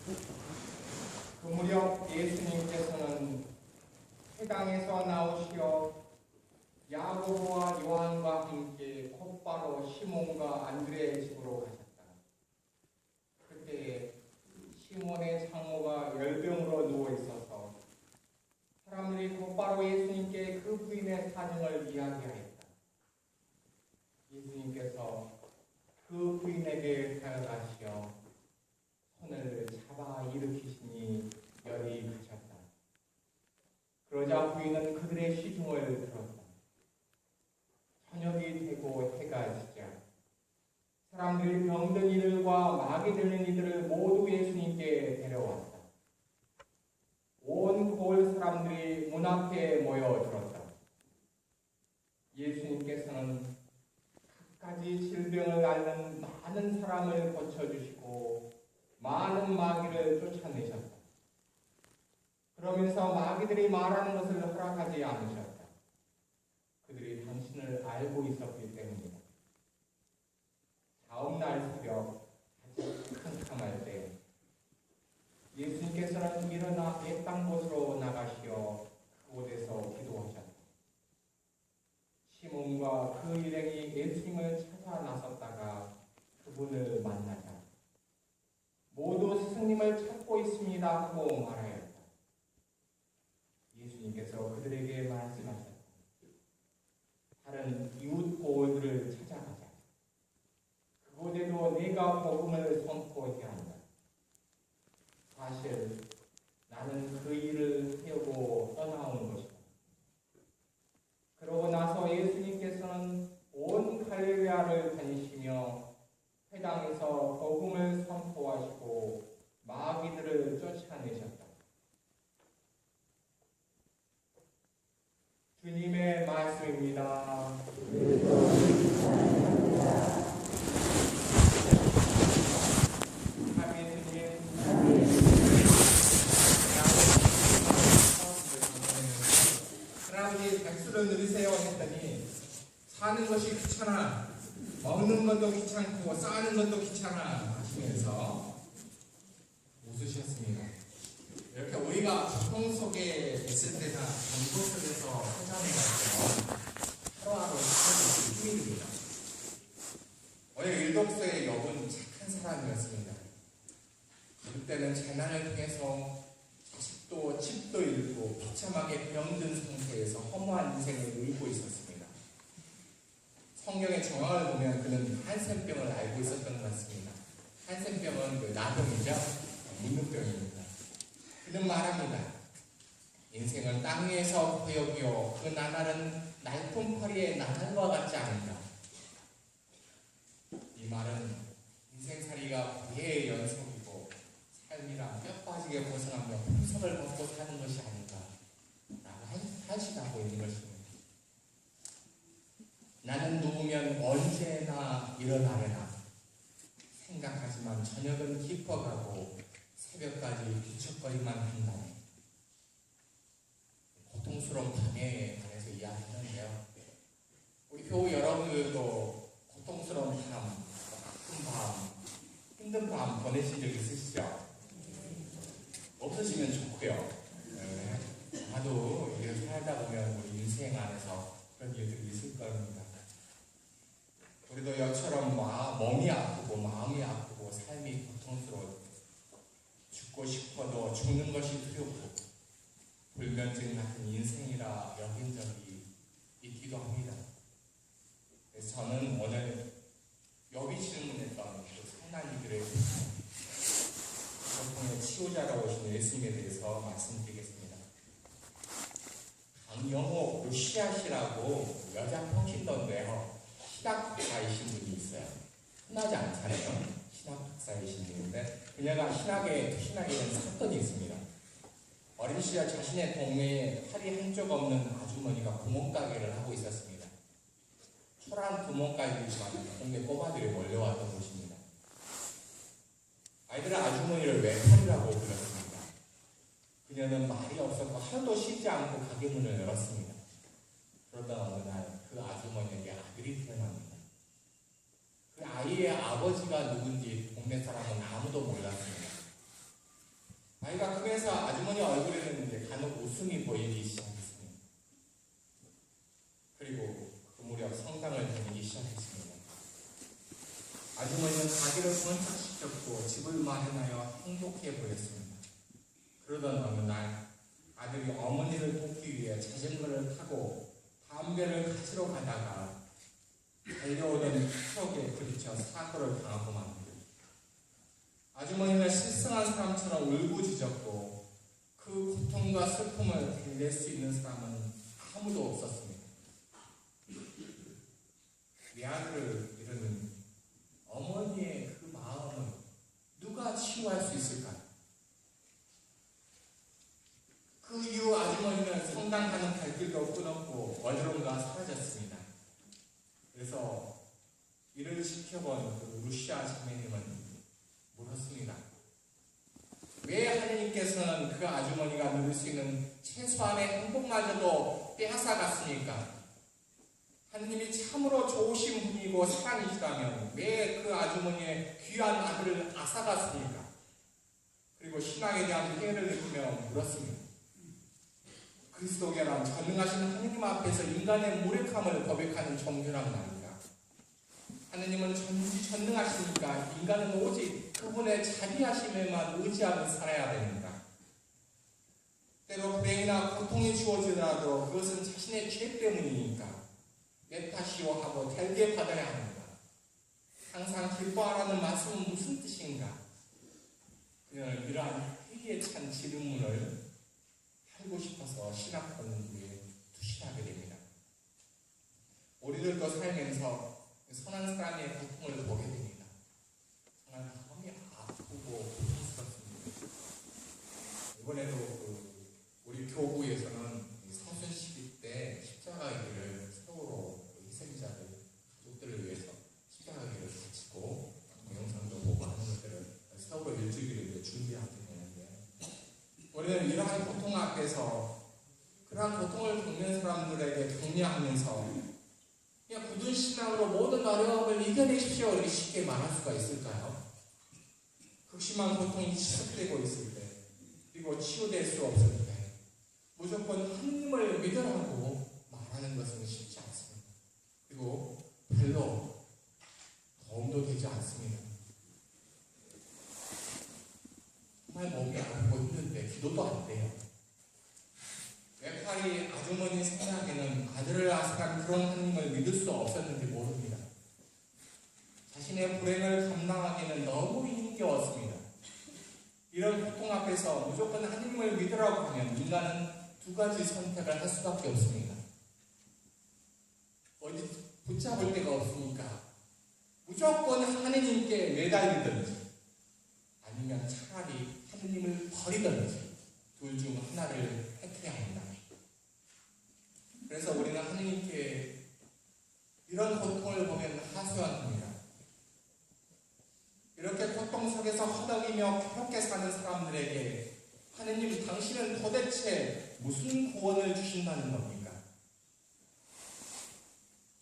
그 무렵 예수님께서는 회당에서 나오시어 야고보와 요한과 함께 곧바로 시몬과 안드레의 집으로 가셨다. 그때 시몬의 장모가 열병으로 누워 있어서 사람들이 곧바로 예수님께 그 부인의 사정을 이야기하였다. 예수님께서 그 부인에게 다가가시어 손을 잡아 일으키시니 열이 가셨다. 그러자 부인은 그들의 시중을 들었다. 저녁이 되고 해가 지자 사람들이 병든 이들과 마귀 들린 이들을 모두 예수님께 데려왔다. 온 고을 사람들이 문 앞에 모여들었다. 예수님께서는 갖가지 질병을 앓는 많은 사람을 고쳐주시고 많은 마귀를 쫓아내셨다. 그러면서 마귀들이 말하는 것을 허락하지 않으셨다. 그들이 당신을 알고 있었기 때문이다. 다음날 새벽 아주 캄캄할 때 예수님께서는 일어나 옛땅 곳으로 나가시어 그곳에서 기도하셨다. 시몬과 그 일행이 예수님을 찾아 나섰다가 그분을 만나자 모두 스승님을 찾고 있습니다 하고 말하였다. 예수님께서 그들에게 말씀하셨다. 다른 이웃 고을들을 찾아가자. 그곳에도 네가 복음을 선포해야 한다. 사실 나는 그 일을 세우고 떠나온 것이다. 그러고 나서 예수님께서는 온 갈릴레아를 다니시며 회당에서 복음을 선포하시고 마귀들을 쫓아내셨다. 주님의 말씀입니다. 할아버지 백수를 누리세요 했더니 사는 것이 귀찮아, 먹는 것도 귀찮고 싸는 것도 귀찮아 하시면서 웃으셨습니다. 이렇게 우리가 고통 속에 있을 때나 전도 속에서 찾아내가지고 하루하루 살아가는 힘입니다. 오늘 일독서의 욥은 착한 사람이었습니다. 그때는 재난을 통해서 자식도 집도 잃고 비참하게 병든 상태에서 허무한 인생을 누리고 있었습니다. 성경의 정황을 보면 그는 한센병을 앓고 있었던 것 같습니다. 한센병은 그 나병이죠. 문둥병입니다. 그는 말합니다. 인생은 땅 위에서 고역이요 그 나날은 날품팔이의 나날과 같지 않은가. 이 말은 인생살이가 고해의 연속이고 삶이란 뼈 빠지게 벗어나며 풍성을 벗고 사는 것이 아닌가 라고 한심하고 있는 것입니다. 나는 누우면 언제나 일어나려나 생각하지만 저녁은 깊어가고 새벽까지 뒤척거리만 한다네. 고통스러운 밤에 관해서 이야기하는데요. 우리 교우 여러분들도 고통스러운 밤, 아픈 밤, 힘든 밤 보내신 적 있으시죠? 없으시면 좋고요. 아마도 이렇게 살다 보면 우리 인생 안에서 그런 일들이 있을 겁니다. 우리도 여처럼 몸이 아프고 마음이 아프고 삶이 고통스러워 죽고 싶어도 죽는 것이 두렵고 불면증 같은 인생이라 여긴 적이 있기도 합니다. 그래서 저는 오늘 욥이 질문했던 그 상난이들의 고통의 치유자라고 오신 예수님에 대해서 말씀드리겠습니다. 강영호 루시아시라고 여자 평신도인데요. 신학 박사이신 분이 있어요. 흔하지 않잖아요. 신학 박사이신 분인데 그녀가 신학에 된 사건이 있습니다. 어린 시절 자신의 동네에 팔이 한쪽 없는 아주머니가 구멍가게를 하고 있었습니다. 초라한 구멍가게이지만 동네 꼬마들이 몰려왔던 곳입니다. 아이들은 아주머니를 외팔이라고 불렀습니다. 그녀는 말이 없었고 하루도 쉬지 않고 가게 문을 열었습니다. 그러다 어느 날 그 아주머니에게 아들이 태어납니다. 그 아이의 아버지가 누군지 동네 사람은 아무도 몰랐습니다. 나이가 크면서 아주머니 얼굴에는 이제 간혹 웃음이 보이기 시작했습니다. 그리고 그 무렵 성당을 다니기 시작했습니다. 아주머니는 가게를 번창시켰고 집을 마련하여 행복해 보였습니다. 그러던 어느 날 아들이 어머니를 돕기 위해 자전거를 타고 담배를 가지러 가다가 달려오던 트럭에 부딪혀 사고를 당하고 맙니다. 아주머니는 실성한 사람처럼 울부짖었고 그 고통과 슬픔을 달랠 수 있는 사람은 아무도 없었습니다. 내 아들을 잃은 어머니의 그 마음을 누가 치유할 수 있을까요? 그 이후 아주머니는 성당 가는 발길도 끊었고 어디론가 사라졌습니다. 그래서 이를 지켜본 그 루시아 자매님은 물었습니다. 왜 하느님께서는 그 아주머니가 누릴 수 있는 최소한의 행복마저도 빼앗아갔습니까? 하느님이 참으로 좋으신 분이고 사랑이시다면 왜 그 아주머니의 귀한 아들을 앗아갔습니까? 그리고 신앙에 대한 회의를 느끼며 물었습니다. 그리스도계란 전능하신 하느님 앞에서 인간의 무력함을 고백하는 종교란 말입니다. 하느님은 전능하시니까 인간은 오직 그분의 자비하심에만 의지하며 살아야 됩니다. 때로 불행이나 고통이 주어지더라도 그것은 자신의 죄 때문이니까 내 탓이오 하고 달게 받아야 합니다. 항상 기뻐하라는 말씀은 무슨 뜻인가? 그녀는 이러한 회개에 찬 질문을 하고 싶어서 신학 본부에 투신하게 됩니다. 우리들도 살면서 선한 사람의 고통을 보게 됩니다. 정말 마음이 아프고 고통스럽습니다. 이번에도 우리 교구에서는 성순 때 십자가 길을 서로로 희생자들, 가족들을 위해서 십자가 길을 바치고 영상도 보고 하는 것들을 서로 일주일을 준비하게 되는데 우리는 이러한 고통 앞에서 그러한 고통을 겪는 사람들에게 격려하면서 그냥 굳은 신앙으로 모든 어려움을 이겨내십시오 이렇게 쉽게 말할 수가 있을까요? 극심한 고통이 지속되고 있을 때 그리고 치유될 수 없을 때 무조건 하느님을 믿으라고 말하는 것은 쉽지 않습니다. 그리고 별로 도움도 되지 않습니다. 정말 몸이 아프고 힘든데 기도도 안 돼요. 외파리 아주머니 생각에는 아들을 앗아간 그런 하느님을 믿을 수 없었는지 모릅니다. 자신의 불행을 감당하기는 너무 힘겨웠습니다. 이런 고통 앞에서 무조건 하느님을 믿으라고 하면 인간은 두 가지 선택을 할 수밖에 없습니다. 어디 붙잡을 데가 없으니까 무조건 하느님께 매달리든지 아니면 차라리 하느님을 버리든지 둘 중 하나를 택해야 합니다. 그래서 우리는 하느님께 이런 고통을 보면 하소연합니다. 이렇게 고통 속에서 허덕이며 괴롭게 사는 사람들에게 하느님 당신은 도대체 무슨 구원을 주신다는 겁니까?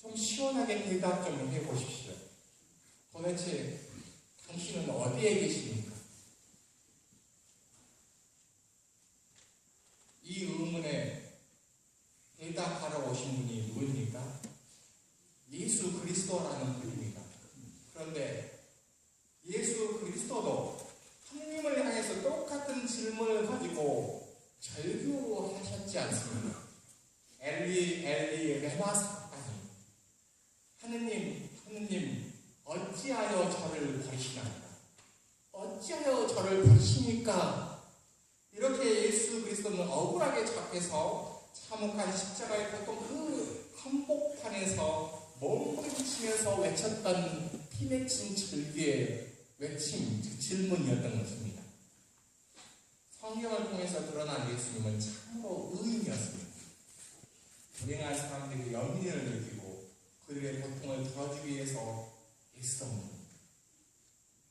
좀 시원하게 대답 좀 해보십시오. 도대체 당신은 어디에 계십니까? 이 의문에 대답하러 오신 분이 누구입니까? 예수 그리스도라는 분입니다. 그런데 예수 그리스도도 하느님을 향해서 똑같은 질문을 가지고 절규하셨지 않습니까? 엘리 엘리 레마 사바니 하느님 어찌하여 저를 버리시나이까? 어찌하여 저를 버리십니까? 이렇게 예수 그리스도는 억울하게 잡혀서 참혹한 십자가의 고통 그 한복판에서 몸부림치면서 외쳤던 피맺힌 절규의 외침, 질문이었던 것입니다. 성경을 통해서 드러난 예수님은 참으로 의인이었습니다. 불행한 사람들이 연민을 느끼고 그들의 고통을 덜어주기 위해서 애쓰던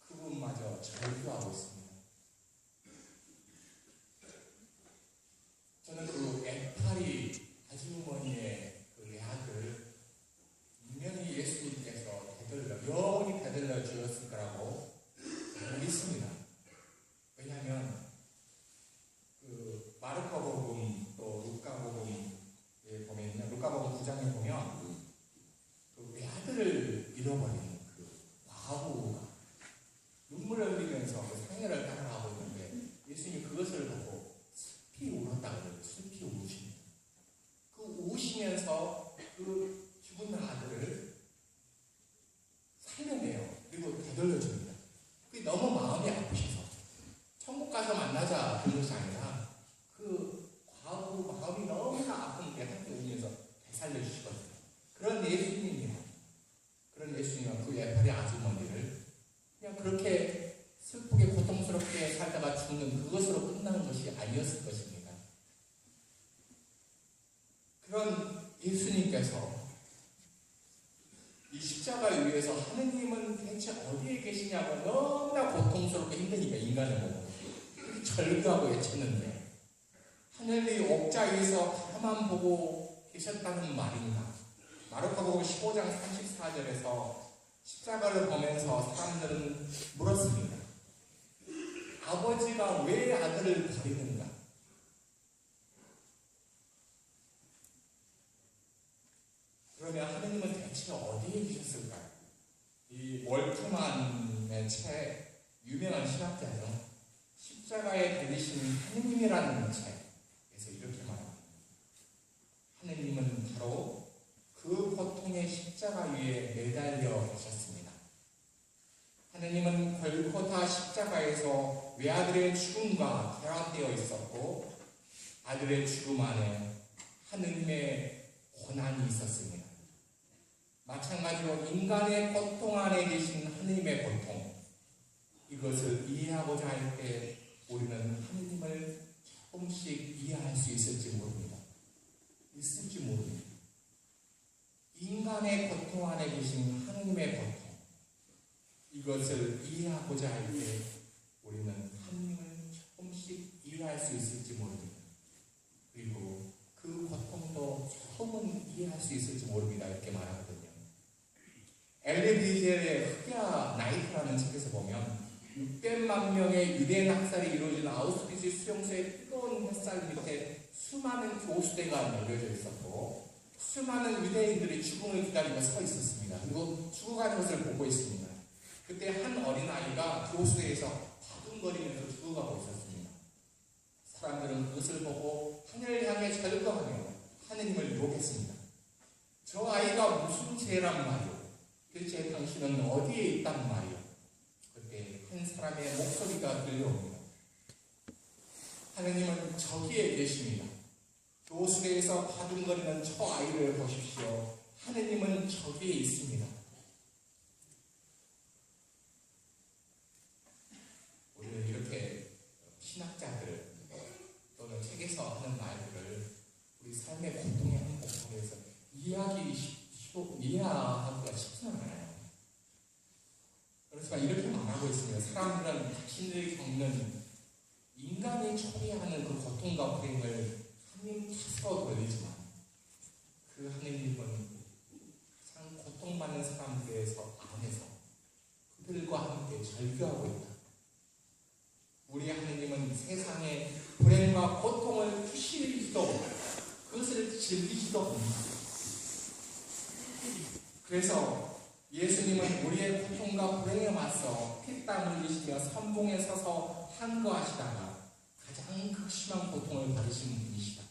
그분마저 절규하고 있습니다. 저는 그 에파리 아주머니의 그 예약을 분명히 예수님께서 영원히 되돌려 주었을 거라고 믿습니다. 왜냐하면 울면서 그 상해를 따라가고 있는데 예수님이 그것을 보고 슬피 울었다고 그래요. 슬피 우십니다. 그 우시면서 그 죽은 아들을 살려내요. 그리고 되돌려줍니다. 그게 너무 마음이 아프셔서 천국 가서 만나자 그런 것이 아니라 그 과부 마음이 너무나 아픈 게 함께 울면서 되살려주시거든요. 그런 예수님이요. 그런 예수님은 그 예팔의 아주머니를 그냥 그렇게 슬프게 고통스럽게 살다가 죽는 그것으로 끝나는 것이 아니었을 것입니다. 그런 예수님께서 이 십자가 위에서 하느님은 대체 어디에 계시냐고 너무나 고통스럽고 힘드니까 인간을 보고 그렇게 절규하고 외쳤는데 하늘이 옥자에서 가만 보고 계셨다는 말인가? 마르코복음 15장 34절에서 십자가를 보면서 사람들은 물었습니다. 아버지가 왜 아들을 버리는가? 그러면 하느님은 대체 어디에 계셨을까요? 이 월트만의 책, 유명한 신학자는 십자가에 달리신 하느님이라는 책에서 이렇게 말합니다. 하느님은 바로 그 고통의 십자가 위에 매달려 계셨습니다. 하느님은 골고타 십자가에서 외아들의 죽음과 결합되어 있었고 아들의 죽음 안에 하느님의 고난이 있었습니다. 마찬가지로 인간의 고통 안에 계신 하느님의 고통, 이것을 이해하고자 할 때 우리는 하느님을 조금씩 이해할 수 있을지 모릅니다. 인간의 고통 안에 계신 하느님의 고통, 이것을 이해하고자 할 때 우리는 하느님을 조금씩 이해할 수 있을지 모릅니다. 그리고 그 고통도 조금은 이해할 수 있을지 모릅니다. 이렇게 말하거든요. 엘리 비젤의 흑야 나이트라는 책에서 보면 600만 명의 유대인 학살이 이루어진 아우슈비츠 수용소의 뜨거운 햇살 밑에 수많은 교수대가 널려져 있었고 수많은 유대인들이 죽음을 기다리고 서 있었습니다. 그리고 죽어가는 것을 보고 있습니다. 그때 한 어린아이가 교수대에서 바둥거리면서 죽어가고 있었습니다. 사람들은 그것을 보고 하늘을 향해 절거하며 하느님을 유혹했습니다. 저 아이가 무슨 죄란 말이오? 대체 당신은 어디에 있단 말이오? 그때 한 사람의 목소리가 들려옵니다. 하느님은 저기에 계십니다. 교수대에서 바둥거리는 저 아이를 보십시오. 하느님은 저기에 있습니다. 우리는 이렇게 신학자들 또는 책에서 하는 말들을 우리 삶의 고통의 한 부분에서 이해하기가 쉽지는 않아요. 그렇지만 이렇게 말하고 있습니다. 사람들은 자신들이 겪는 인간이 초래하는 그 고통과 불행을 하나님 탓으로 돌리지만 그 하나님은 가장 고통받는 사람들에서 안에서 그들과 함께 절규하고 있다. 우리 하나님은 세상의 불행과 고통을 주시지도 그것을 즐기지도 않는다. 그래서 예수님은 우리의 고통과 불행에 맞서 피땀 흘리시며 선봉에 서서 한거하시다가 가장 극심한 고통을 받으신 분이시다.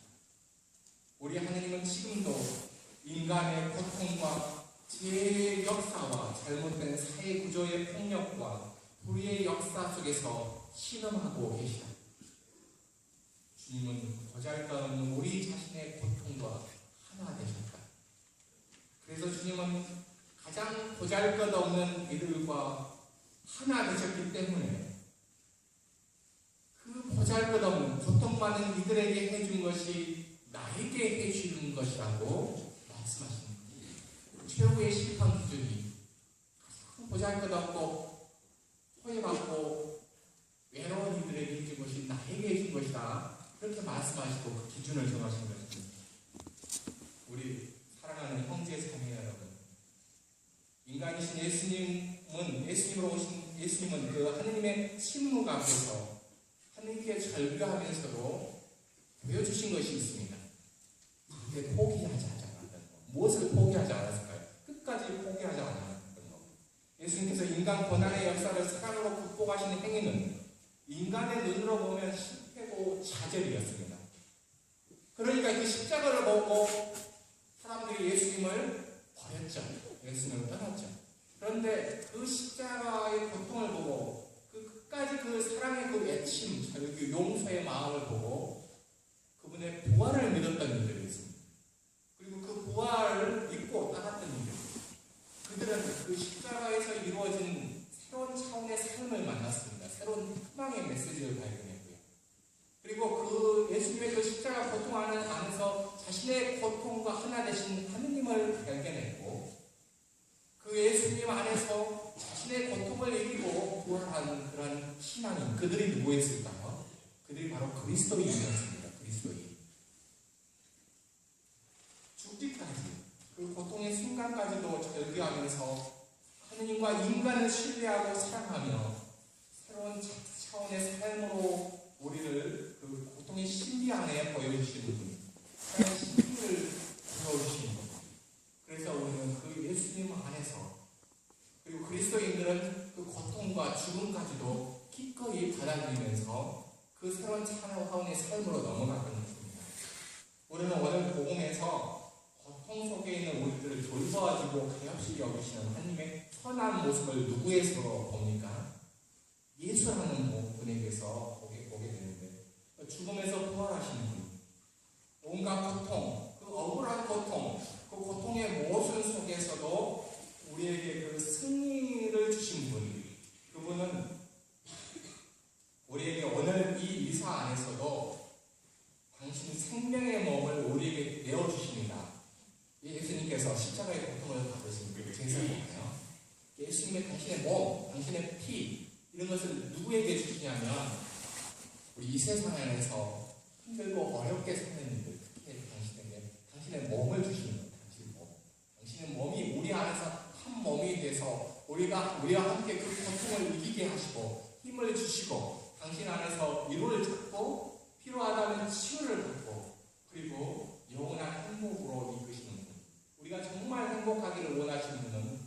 우리 하나님은 지금도 인간의 고통과 죄의 역사와 잘못된 사회 구조의 폭력과 불의의 역사 속에서 신음하고 계시다. 주님은 보잘것없는 우리 자신의 고통과 하나 되셨다. 그래서 주님은 가장 보잘것없는 이들과 하나 되셨기 때문에 그 보잘것없는 고통받는 이들에게 해준 것이 나에게 해주는 것이라고 말씀하십니다. 최후의 심판 기준이 가장 보잘것없고 소외받고 외로운 이들에게 해준 것이 나에게 해준 것이다. 그렇게 말씀하시고 그 기준을 정하신 것입니다. 우리 사랑하는 형제 자매 여러분, 인간이신 예수님으로 오신 예수님은 그 하느님의 신무가 앞에서 하느님께 절규하면서도 보여주신 것이 있습니다. 근데 포기하지 않았던 것. 무엇을 포기하지 않았을까요? 끝까지 포기하지 않았던 것. 예수님께서 인간 고난의 역사를 사랑으로 극복하시는 행위는 인간의 눈으로 보면 실패고 좌절이었습니다. 그러니까 그 십자가를 보고 사람들이 예수님을 버렸죠. 예수님을 떠났죠. 그런데 그 십자가의 고통을 보고 끝까지 그 사랑의 그 애침, 그 용서의 마음을 보고 그분의 부활을 믿었던 이들이 있습니다. 그리고 그 부활을 믿고 따랐던 이들, 그들은 그 십자가에서 이루어진 새로운 차원의 삶을 만났습니다. 새로운 희망의 메시지를 발견했고요. 그리고 그 예수님의 그 십자가 고통 안에서 자신의 고통과 하나 되신 하느님을 발견했고, 그 예수님 안에서 자신의 고통을 이기고 부활한 그런 신앙인, 그들이 누구였을까요? 그들이 바로 그리스도인이었습니다. 그리스도인. 죽기까지, 그 고통의 순간까지도 절규하면서 하느님과 인간을 신뢰하고 사랑하며 새로운 차원의 삶으로 우리를 그 고통의 신비 안에 보여주시는 분, 하나님의 신비를 보여주시는 분. 그래서 우리는 그 예수님 안에서, 그리고 그리스도인들은 그 고통과 죽음까지도 기꺼이 받아들이면서 그 새로운 차원의 삶으로 넘어가는 것입니다. 우리는 오늘 복음에서 고통 속에 있는 우리들을 돌봐주고 가엾이 여기시는 하나님의 선한 모습을 누구에서 봅니까? 예수라는 분에게서 보게 되는데, 죽음에서 부활하시는 분, 온갖 고통, 그 억울한 고통, 그 고통의 모순 속에서도 우리에게 그 승리를 주신 분, 그분은 우리에게 오늘 이 미사 안에서도 당신 생명의 몸을 우리에게 내어주십니다. 예수님께서 십자가의 고통을 받으신 그 제사잖아요. 예수님의 당신의 몸, 당신의 피, 이런 것을 누구에게 주시냐면 우리 이 세상 안에서 힘들고 어렵게 사는 일들, 특히 당신의 몸을 주시는 거예요. 당신의 몸. 당신의 몸이 우리 안에서 한 몸이 돼서 우리와 함께 그 고통을 이기게 하시고 힘을 주시고 당신 안에서 위로를 찾고 필요하다면 치유를 받고 그리고 영원한 행복으로 이끄시는 분. 우리가 정말 행복하기를 원하시는 분은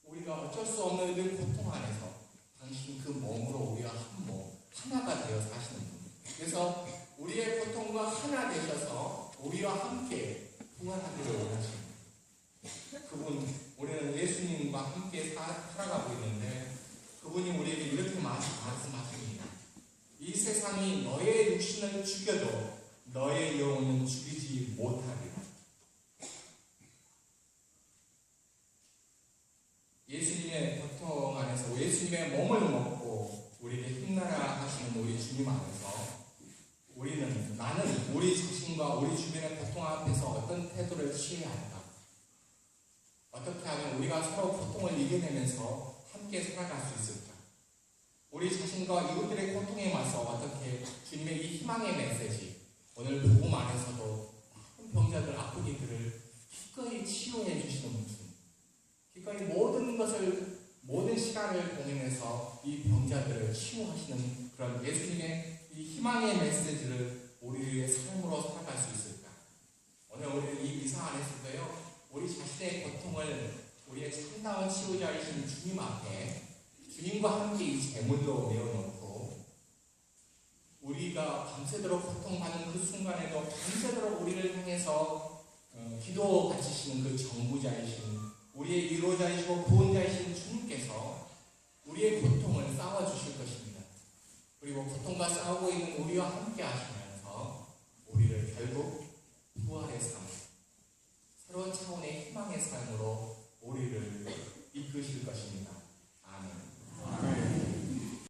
우리가 어쩔 수 없는 그 고통 안에서 당신 그 몸으로 우리와 한 몸, 하나가 되어 사시는 분. 그래서 우리의 고통과 하나 되셔서 우리와 함께 부활하기를 원하십니다. 그분, 우리는 예수님과 함께 살아가고 있는데 그분이 우리에게 이렇게 말씀하십니다. 이 세상이 너의 육신을 죽여도 너의 영혼은 죽이지 못하리라. 예수님의 고통 안에서 예수님의 몸을 먹고 우리에게 힘나라 하시는 우리 주님 안에서 나는 우리 자신과 우리 주변의 고통 앞에서 어떤 태도를 취해야 할까? 어떻게 하면 우리가 서로 고통을 이겨내면서 함께 살아갈 수 있을까? 우리 자신과 이웃들의 고통에 맞서 어떻게 주님의 이 희망의 메시지, 오늘 복음 안에서도 많은 병자들, 아프기들을 기꺼이 치유해 주시는 분, 기꺼이 모든 시간을 보내면서 이 병자들을 치유하시는 그런 예수님의 이 희망의 메시지를 우리의 삶으로 살아갈 수 있을까? 오늘 우리는 이 미사 안에서도요, 우리 자신의 고통을 우리의 참다운 치유자이신 주님 앞에 주님과 함께 이 제물로 내어놓고 우리가 밤새도록 고통받는 그 순간에도 밤새도록 우리를 향해서 기도 바치시는 그 정부자이신 우리의 위로자이시고 구원자이신 주님께서 우리의 고통을 싸워주실 것입니다. 그리고 고통과 싸우고 있는 우리와 함께 하시면서 우리를 결국 부활의 삶, 새로운 차원의 희망의 삶으로 우리를 이끄실 것입니다.